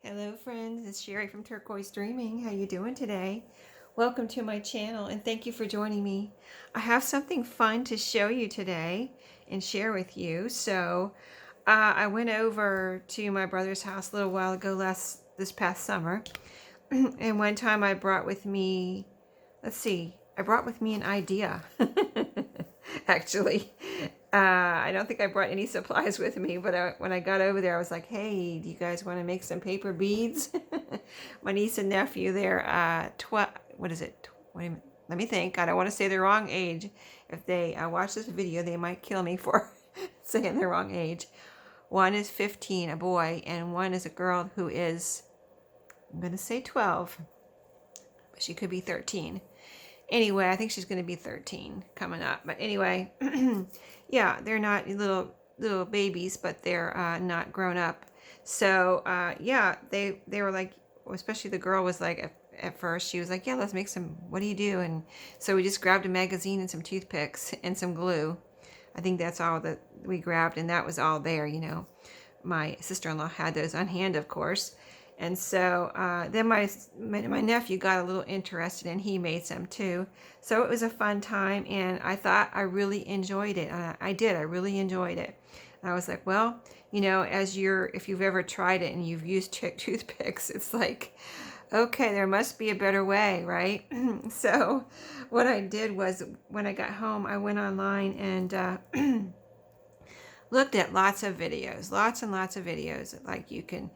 Hello friends, it's Sherry from Turquoise Dreaming. How you doing today? Welcome to my channel and thank you for joining me. I have something fun to show you today and share with you. I went over to my brother's house a little while ago this past summer. And one time I brought with me, I brought with me an idea. Actually, I don't think I brought any supplies with me, but when I got over there, I was like, hey, do you guys want to make some paper beads? My niece and nephew, they're, what is it? Wait, let me think. I don't want to say the wrong age. If they watch this video, they might kill me for saying the wrong age. One is 15, a boy, and one is a girl who is, I'm going to say 12, but she could be 13. Anyway, I think she's going to be 13 coming up. But anyway, yeah, they're not little babies, but they're not grown up. Yeah, they were like, especially the girl was like, at first she was like, yeah, let's make some, what do you do? And so we just grabbed a magazine and some toothpicks and some glue. I think that's all that we grabbed, and that was all there, you know. My sister-in-law had those on hand, of course. And so then my nephew got a little interested and he made some too. So it was a fun time and I thought I really enjoyed it. I did, I really enjoyed it. And I was like, well, you know, if you've ever tried it and you've used toothpicks, it's like, okay, there must be a better way, right? So what I did was when I got home, I went online and looked at lots of videos, lots and lots of videos. Like you can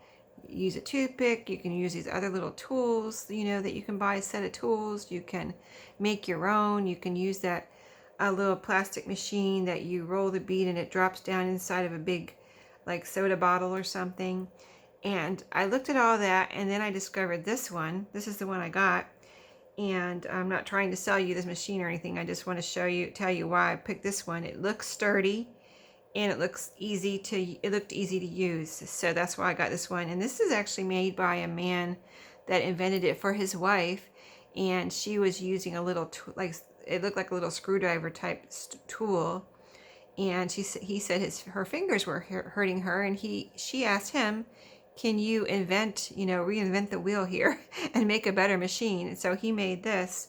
use a toothpick, you can use these other little tools, you know, that you can buy a set of tools. You can make your own. You can use that a little plastic machine that you roll the bead and it drops down inside of a big like soda bottle or something. And I looked at all that and then I discovered this one. This is the one I got. And I'm not trying to sell you this machine or anything. I just want to tell you why I picked this one. It looks sturdy and it looked easy to use. So that's why I got this one. And this is actually made by a man that invented it for his wife. And she was using a little, it looked like a little screwdriver type tool. And he said her fingers were hurting her. And she asked him, can you reinvent the wheel here and make a better machine? And so he made this.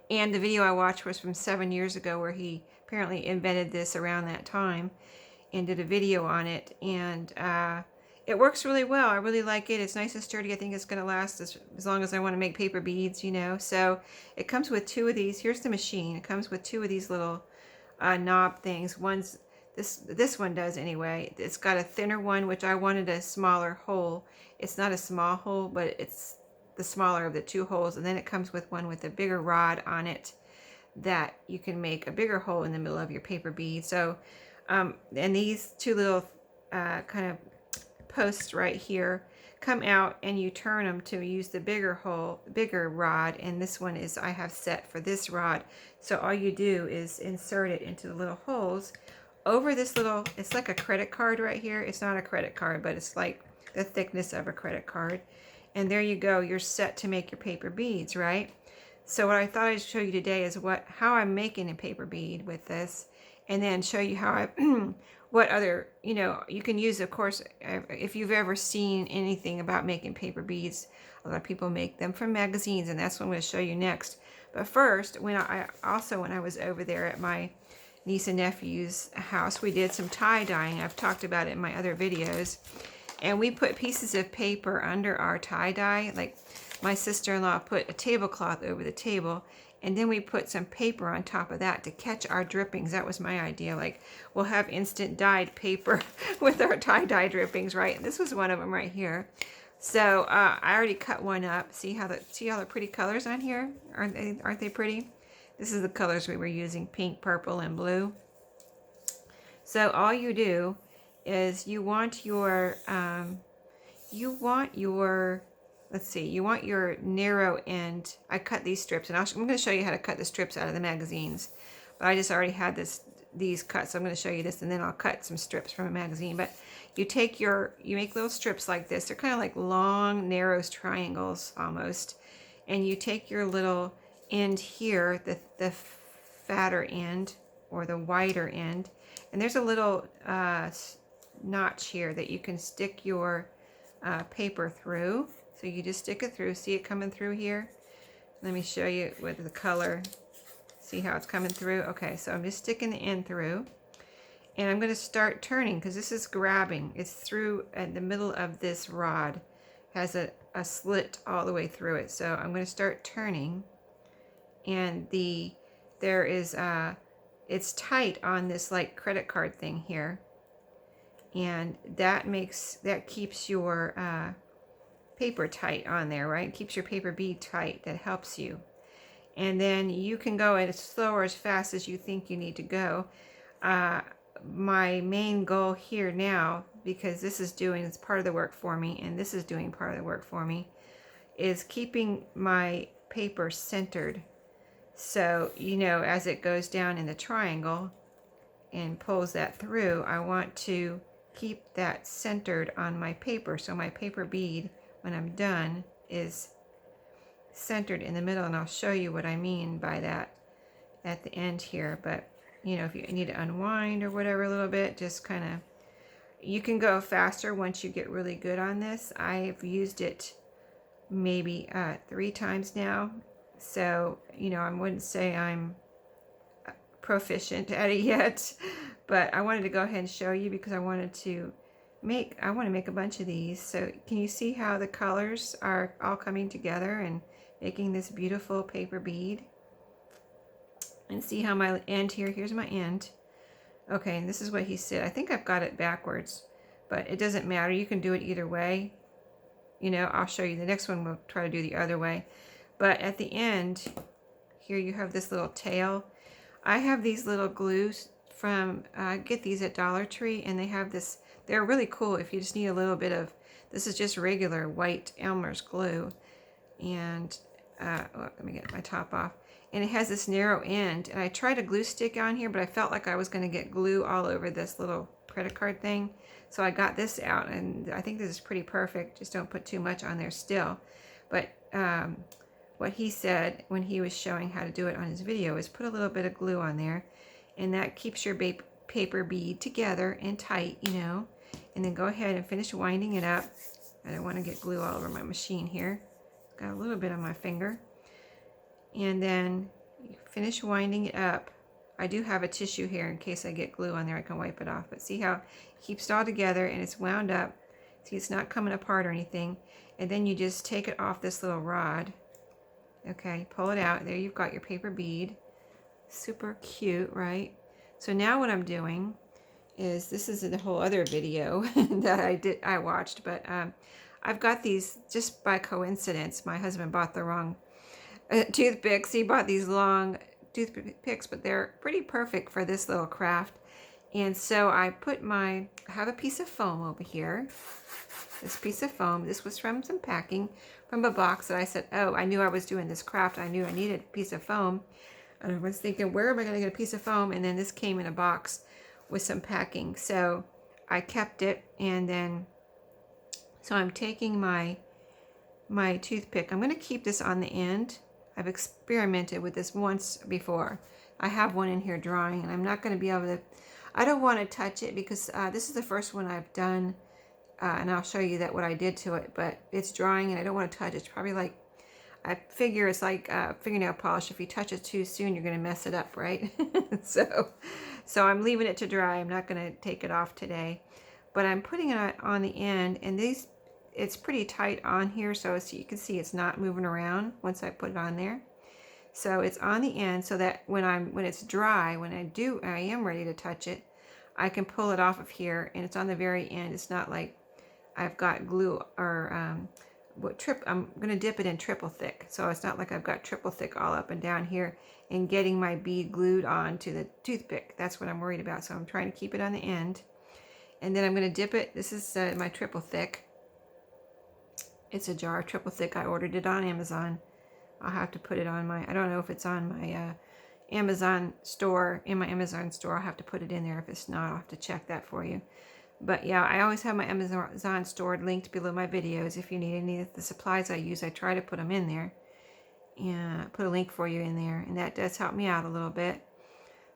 And the video I watched was from 7 years ago where he apparently invented this around that time and did a video on it. And it works really well. I really like it. It's nice and sturdy. I think it's going to last as long as I want to make paper beads, you know. So it comes with two of these. Here's the machine. It comes with two of these little knob things. This one does anyway. It's got a thinner one, which I wanted a smaller hole. It's not a small hole, but it's the smaller of the two holes. And then it comes with one with a bigger rod on it that you can make a bigger hole in the middle of your paper bead. So and these two little kind of posts right here come out and you turn them to use the bigger rod. And this one is I have set for this rod. So all you do is insert it into the little holes over this little, it's like a credit card right here. It's not a credit card, but it's like the thickness of a credit card. And there you go, you're set to make your paper beads, right? So what I thought I'd show you today is how I'm making a paper bead with this, and then show you how I, what other, you know, you can use, of course, if you've ever seen anything about making paper beads, a lot of people make them from magazines, and that's what I'm going to show you next. But first, when I was over there at my niece and nephew's house, we did some tie-dyeing. I've talked about it in my other videos. And we put pieces of paper under our tie-dye. Like my sister-in-law put a tablecloth over the table, and then we put some paper on top of that to catch our drippings. That was my idea. Like, we'll have instant dyed paper with our tie-dye drippings, right? And this was one of them right here. So I already cut one up. See all the pretty colors on here? Aren't they pretty? This is the colors we were using: pink, purple, and blue. So all you do is you want your narrow end. I cut these strips, and I'm going to show you how to cut the strips out of the magazines. But I just already had these cut, so I'm going to show you this, and then I'll cut some strips from a magazine. But you make little strips like this. They're kind of like long, narrow triangles almost. And you take your little end here, the fatter end or the wider end, and there's a little notch here that you can stick your paper through. So you just stick it through. See it coming through here? Let me show you with the color. See how it's coming through? Okay, so I'm just sticking the end through. And I'm going to start turning because this is grabbing. It's through at the middle of this rod. Has a slit all the way through it. So I'm going to start turning. And there is it's tight on this like credit card thing here. And that keeps your paper tight on there, right? Keeps your paper bead tight. That helps you. And then you can go as slow or as fast as you think you need to go. My main goal here now, because it's part of the work for me, and this is doing part of the work for me, is keeping my paper centered. So, as it goes down in the triangle and pulls that through, I want to keep that centered on my paper. So my paper bead, when I'm done, is centered in the middle, and I'll show you what I mean by that at the end here. But if you need to unwind or whatever a little bit, just kind of, you can go faster once you get really good on this. I've used it maybe 3 times now, so I wouldn't say I'm proficient at it yet, but I wanted to go ahead and show you because I want to make a bunch of these. So can you see how the colors are all coming together and making this beautiful paper bead? And see how my end here's my end. Okay, and this is what he said. I think I've got it backwards, but it doesn't matter. You can do it either way. I'll show you the next one. We'll try to do the other way. But at the end, here you have this little tail. I have these little glues from, get these at Dollar Tree, and they have this, they're really cool if you just need a little bit of, this is just regular white Elmer's glue. And, let me get my top off. And it has this narrow end, and I tried a glue stick on here, but I felt like I was going to get glue all over this little credit card thing. So I got this out, and I think this is pretty perfect. Just don't put too much on there still. But what he said when he was showing how to do it on his video is put a little bit of glue on there, and that keeps your paper bead together and tight, and then go ahead and finish winding it up. I don't want to get glue all over my machine here. Got a little bit on my finger. And then you finish winding it up. I do have a tissue here in case I get glue on there. I can wipe it off. But see how it keeps it all together and it's wound up. See, it's not coming apart or anything. And then you just take it off this little rod. Okay, pull it out. There you've got your paper bead. Super cute, right? So now what I'm doing is, this is a whole other video that I watched, but I've got these just by coincidence. My husband bought the wrong toothpicks. He bought these long toothpicks, but they're pretty perfect for this little craft. And so I have a piece of foam over here. This piece of foam, this was from some packing from a box that I said, oh, I knew I was doing this craft. I knew I needed a piece of foam. And I was thinking, where am I going to get a piece of foam? And then this came in a box with some packing. So I kept it, and then, so I'm taking my toothpick. I'm going to keep this on the end. I've experimented with this once before. I have one in here drying, and I'm not going to be able to, I don't want to touch it because this is the first one I've done, and I'll show you what I did to it, but it's drying and I don't want to touch it. It's probably like, I figure it's like fingernail polish. If you touch it too soon, you're going to mess it up, right? So I'm leaving it to dry. I'm not going to take it off today, but I'm putting it on the end, and it's pretty tight on here, so you can see it's not moving around once I put it on there. So it's on the end so that when it's dry, when I am ready to touch it, I can pull it off of here, and it's on the very end. It's not like I've got glue or I'm going to dip it in triple thick, so it's not like I've got triple thick all up and down here and getting my bead glued onto the toothpick. That's what I'm worried about, so I'm trying to keep it on the end. And then I'm going to dip it. This is my triple thick. It's a jar of triple thick. I ordered it on Amazon. I'll have to put it on I don't know if it's on my Amazon store. In my Amazon store, I'll have to put it in there. If it's not, I'll have to check that for you. But yeah, I always have my Amazon store linked below my videos. If you need any of the supplies I use, I try to put them in there. And put a link for you in there. And that does help me out a little bit.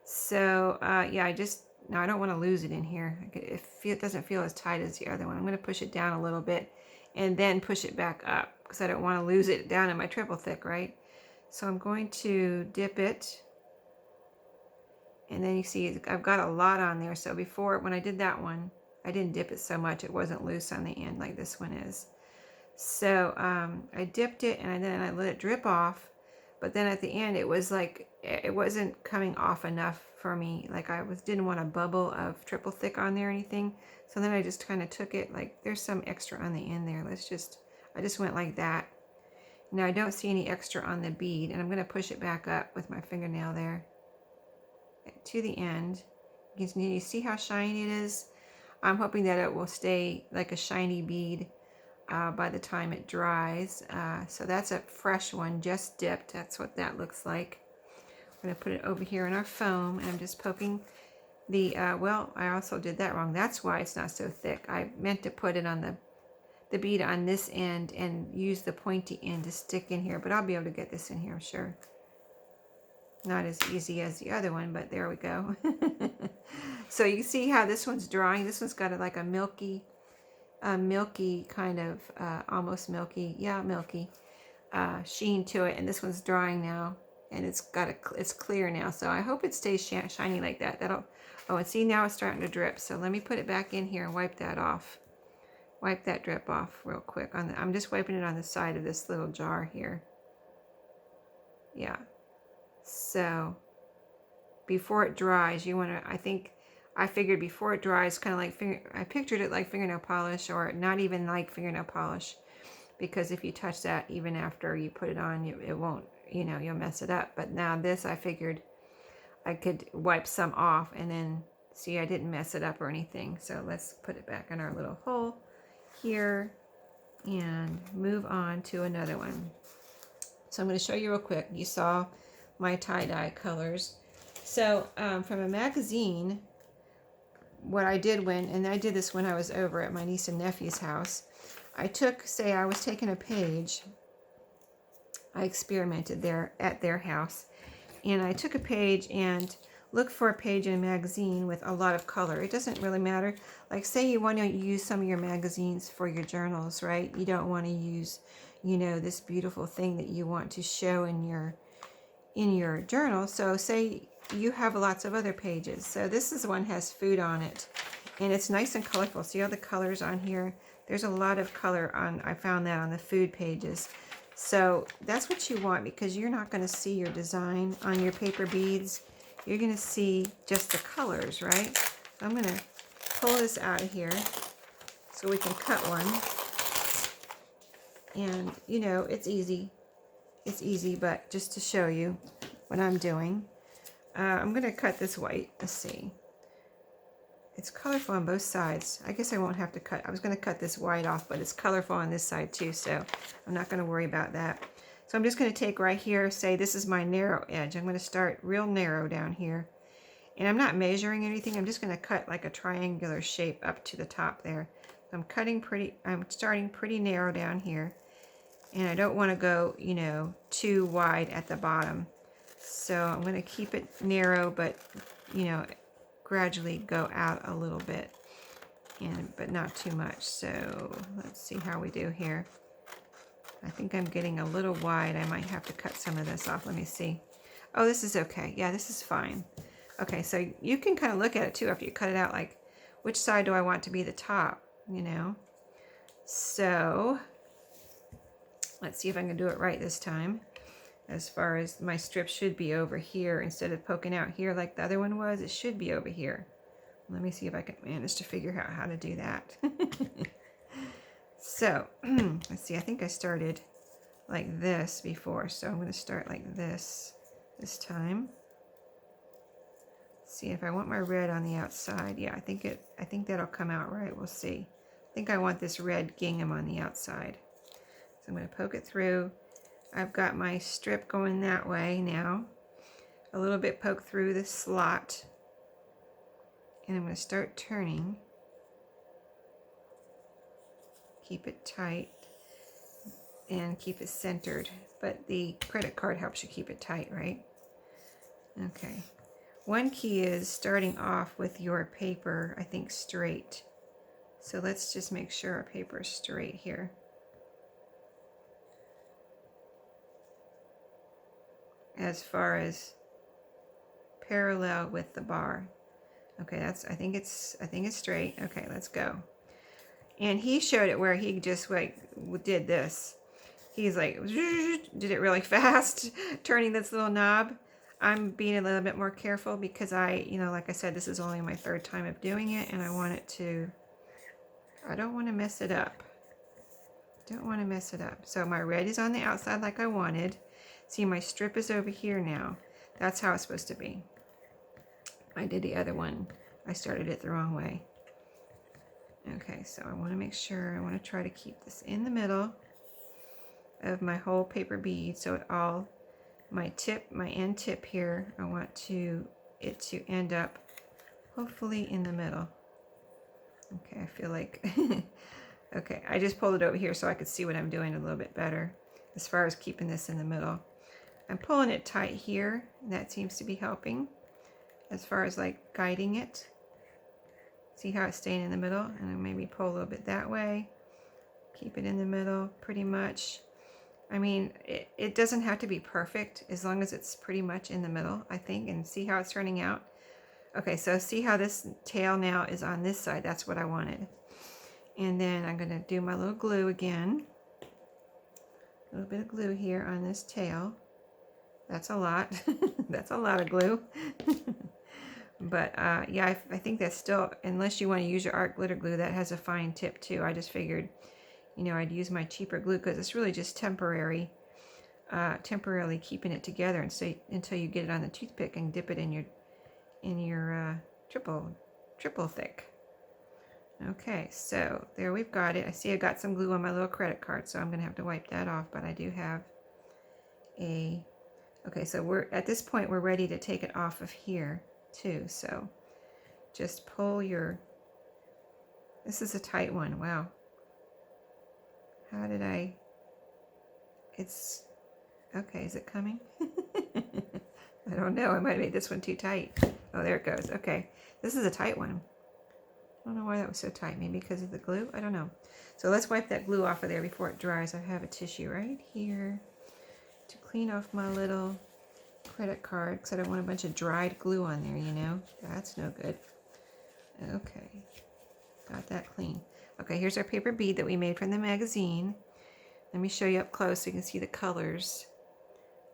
So yeah, I don't want to lose it in here. It doesn't feel as tight as the other one. I'm going to push it down a little bit and then push it back up because I don't want to lose it down in my triple thick, right? So I'm going to dip it, and then you see I've got a lot on there. So before, when I did that one, I didn't dip it so much. It wasn't loose on the end like this one is. So I dipped it, and then I let it drip off. But then at the end, it was like, it wasn't coming off enough for me. Like didn't want a bubble of triple thick on there or anything. So then I just kind of took it, like there's some extra on the end there. I just went like that. Now I don't see any extra on the bead, and I'm going to push it back up with my fingernail there to the end. You see how shiny it is? I'm hoping that it will stay like a shiny bead by the time it dries. So that's a fresh one, just dipped. That's what that looks like. I'm going to put it over here in our foam, and I'm just poking the, well, I also did that wrong. That's why it's not so thick. I meant to put it on the bead on this end and use the pointy end to stick in here, but I'll be able to get this in here, I'm sure. Not as easy as the other one, but there we go. So you see how this one's drying? This one's got like a milky kind of, almost milky, yeah, milky sheen to it, and this one's drying now, and it's clear now. So I hope it stays shiny like that. Oh, and see, now it's starting to drip. So let me put it back in here and wipe that off. Wipe that drip off real quick. I'm just wiping it on the side of this little jar here. Yeah. So before it dries, you want to, I figured before it dries, kind of like I pictured it like fingernail polish, or not even like fingernail polish, because if you touch that even after you put it on, it won't, you'll mess it up. But now this, I figured I could wipe some off, and then see, I didn't mess it up or anything. So let's put it back in our little hole here and move on to another one. So I'm going to show you real quick. You saw my tie-dye colors. So from a magazine, what I did and I did this when I was over at my niece and nephew's house, I was taking a page, I experimented there at their house, and I took a page and looked for a page in a magazine with a lot of color. It doesn't really matter. Like, say you want to use some of your magazines for your journals, right? You don't want to use, this beautiful thing that you want to show in your journal. So say you have lots of other pages. So this one has food on it, and it's nice and colorful. See all the colors on here? There's a lot of color on, I found that on the food pages. So that's what you want, because you're not going to see your design on your paper beads. You're going to see just the colors, right? So I'm going to pull this out of here so we can cut one. And, it's easy. It's easy, but just to show you what I'm doing. I'm going to cut this white. Let's see. It's colorful on both sides. I guess I won't have to cut. I was going to cut this white off, but it's colorful on this side too, so I'm not going to worry about that. So I'm just going to take right here, say this is my narrow edge. I'm going to start real narrow down here. And I'm not measuring anything. I'm just going to cut like a triangular shape up to the top there. I'm starting pretty narrow down here. And I don't want to go, too wide at the bottom. So I'm going to keep it narrow, but, gradually go out a little bit, but not too much. So let's see how we do here. I think I'm getting a little wide. I might have to cut some of this off. Let me see. Oh, this is okay. Yeah, this is fine. Okay, so you can kind of look at it too after you cut it out, like which side do I want to be the top, So let's see if I can do it right this time. As far as my strip should be over here instead of poking out here like the other one was, it should be over here. Let me see if I can manage to figure out how to do that. So, let's see, I think I started like this before, so I'm going to start like this time. See if I want my red on the outside. Yeah, I think that'll come out right. We'll see. I think I want this red gingham on the outside. So I'm going to poke it through. I've got my strip going that way now. A little bit poked through the slot. And I'm going to start turning. Keep it tight and keep it centered. But the credit card helps you keep it tight, right? Okay. One key is starting off with your paper, I think, straight. So let's just make sure our paper is straight here. as far as parallel with the bar. Okay, I think it's straight. Okay, let's go. And he showed it where he just like did this. He's like, did it really fast, turning this little knob. I'm being a little bit more careful because like I said, this is only my third time of doing it, and I don't want to mess it up. Don't want to mess it up. So my red is on the outside like I wanted. See, my strip is over here now. That's how it's supposed to be. I did the other one. I started it the wrong way. Okay, so I want to make sure, I want to try to keep this in the middle of my whole paper bead, so my end tip here, I want it to end up hopefully in the middle. Okay, I feel like, okay, I just pulled it over here so I could see what I'm doing a little bit better as far as keeping this in the middle. I'm pulling it tight here, and that seems to be helping as far as like guiding it. See how it's staying in the middle? And I maybe pull a little bit that way. Keep it in the middle pretty much. I mean, it doesn't have to be perfect as long as it's pretty much in the middle, I think, and see how it's turning out. Okay, so see how this tail now is on this side. That's what I wanted. And then I'm going to do my little glue again. A little bit of glue here on this tail. That's a lot. That's a lot of glue. But yeah, I think that's still, unless you want to use your art glitter glue, that has a fine tip too. I just figured, I'd use my cheaper glue because it's really just temporarily keeping it together until you get it on the toothpick and dip it in your triple thick. Okay, so there we've got it. I see I got some glue on my little credit card, so I'm gonna have to wipe that off, but I do have okay, so at this point we're ready to take it off of here too. So just pull this is a tight one. Wow. How did it's okay, is it coming? I don't know, I might have made this one too tight. Oh, there it goes. Okay, this is a tight one. I don't know why that was so tight. Maybe because of the glue? I don't know. So let's wipe that glue off of there before it dries. I have a tissue right here to clean off my little credit card because I don't want a bunch of dried glue on there, That's no good. Okay, got that clean. Okay, here's our paper bead that we made from the magazine. Let me show you up close so you can see the colors.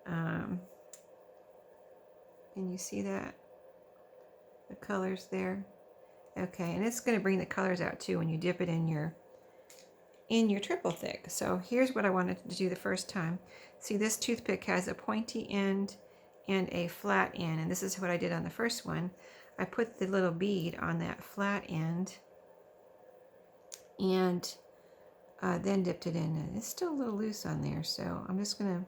Can you see that? The colors there? Okay, and it's going to bring the colors out too when you dip it in your triple thick. So here's what I wanted to do the first time. See, this toothpick has a pointy end and a flat end, and this is what I did on the first one. I put the little bead on that flat end and then dipped it in, and it's still a little loose on there, so I'm just gonna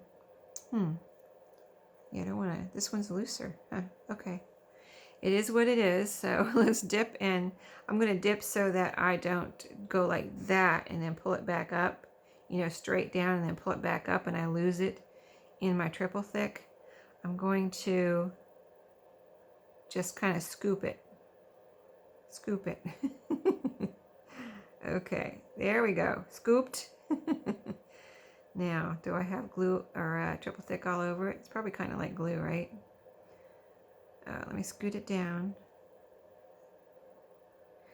yeah, I don't want to, this one's looser. Okay, it is what it is. So let's dip, and I'm going to dip so that I don't go like that and then pull it back up, straight down and then pull it back up and I lose it in my triple thick. I'm going to just kind of scoop it. Okay, there we go, scooped. Now, do I have glue or triple thick all over it? It's probably kind of like glue, right? Let me scoot it down,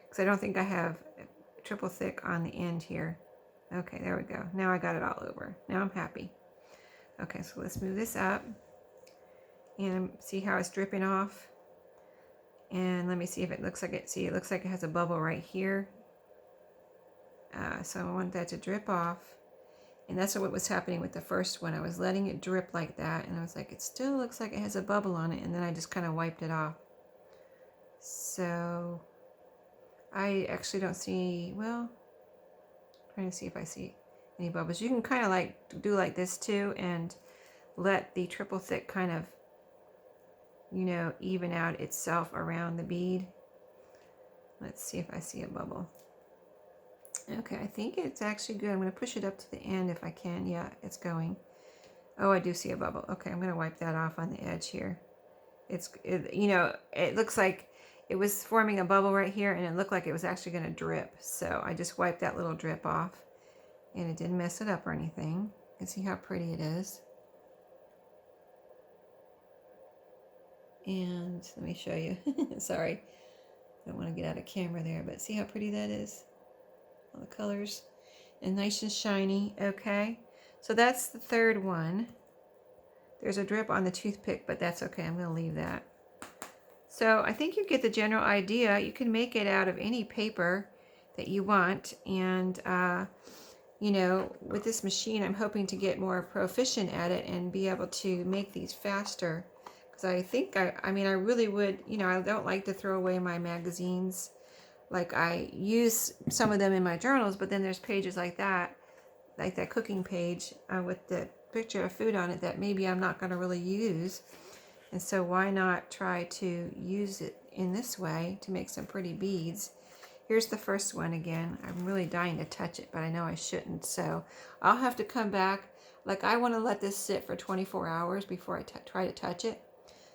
because I don't think I have triple thick on the end here. Okay, there we go. Now I got it all over. Now I'm happy. Okay, so let's move this up and see how it's dripping off. And let me see if it looks like it. See, it looks like it has a bubble right here. So I want that to drip off. And that's what was happening with the first one. I was letting it drip like that, and I was like, it still looks like it has a bubble on it, and then I just kind of wiped it off. So I actually don't see, well, I'm trying to see if I see any bubbles. You can kind of like do like this too and let the triple thick kind of, even out itself around the bead. Let's see if I see a bubble. Okay, I think it's actually good. I'm going to push it up to the end if I can. Yeah, it's going. Oh, I do see a bubble. Okay, I'm going to wipe that off on the edge here. It looks like it was forming a bubble right here, and it looked like it was actually going to drip. So I just wiped that little drip off, and it didn't mess it up or anything. You can see how pretty it is. And let me show you. Sorry, I don't want to get out of camera there, but see how pretty that is? All the colors. And nice and shiny. Okay, so that's the third one. There's a drip on the toothpick, but that's okay. I'm going to leave that. So I think you get the general idea. You can make it out of any paper that you want. And, you know, with this machine, I'm hoping to get more proficient at it and be able to make these faster. Because I think, I mean, I really would, you know, I don't like to throw away my magazines. Like, I use some of them in my journals, but then there's pages like that cooking page with the picture of food on it that maybe I'm not going to really use. And so why not try to use it in this way to make some pretty beads. Here's the first one again. I'm really dying to touch it, but I know I shouldn't. So I'll have to come back. Like, I want to let this sit for 24 hours before I try to touch it.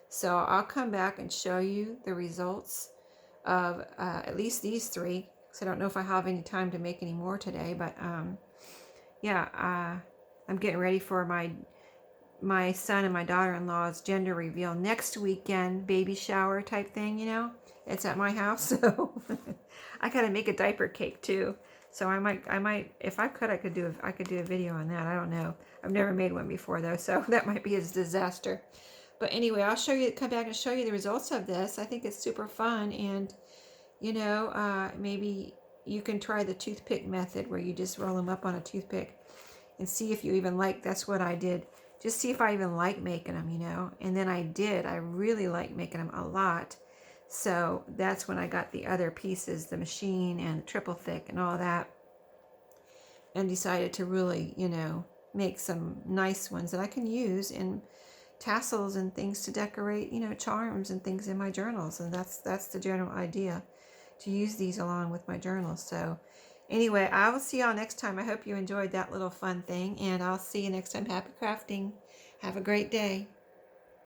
So I'll come back and show you the results of at least these three. So I don't know if I have any time to make any more today, but yeah, I'm getting ready for my son and my daughter-in-law's gender reveal next weekend, baby shower type thing, you know. It's at my house, so I gotta make a diaper cake too. So I might, if I could, I could do a video on that. I don't know. I've never made one before though, so that might be a disaster. But anyway, I'll come back and show you the results of this. I think it's super fun, and you know, maybe you can try the toothpick method where you just roll them up on a toothpick and see if you even like. That's what I did. Just see if I even like making them, you know. And then I did. I really like making them a lot. So that's when I got the other pieces, the machine and the triple thick and all that, and decided to really, you know, make some nice ones that I can use in tassels and things to decorate, you know, charms and things in my journals. And that's the general idea, to use these along with my journals. So anyway, I will see y'all next time. I hope you enjoyed that little fun thing, and I'll see you next time. Happy crafting. Have a great day.